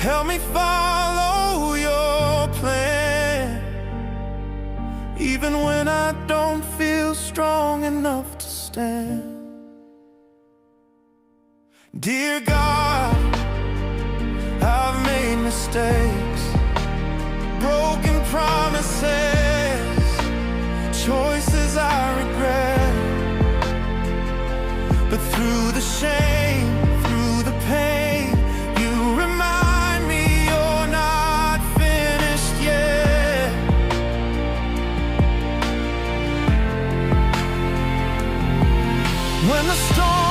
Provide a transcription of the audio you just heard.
Help me follow your plan, even when I don't feel strong enough to stand. Dear God, I've made mistakes, broken promises, choices I regret. But through the shame, through the pain, you remind me you're not finished yet. When the storm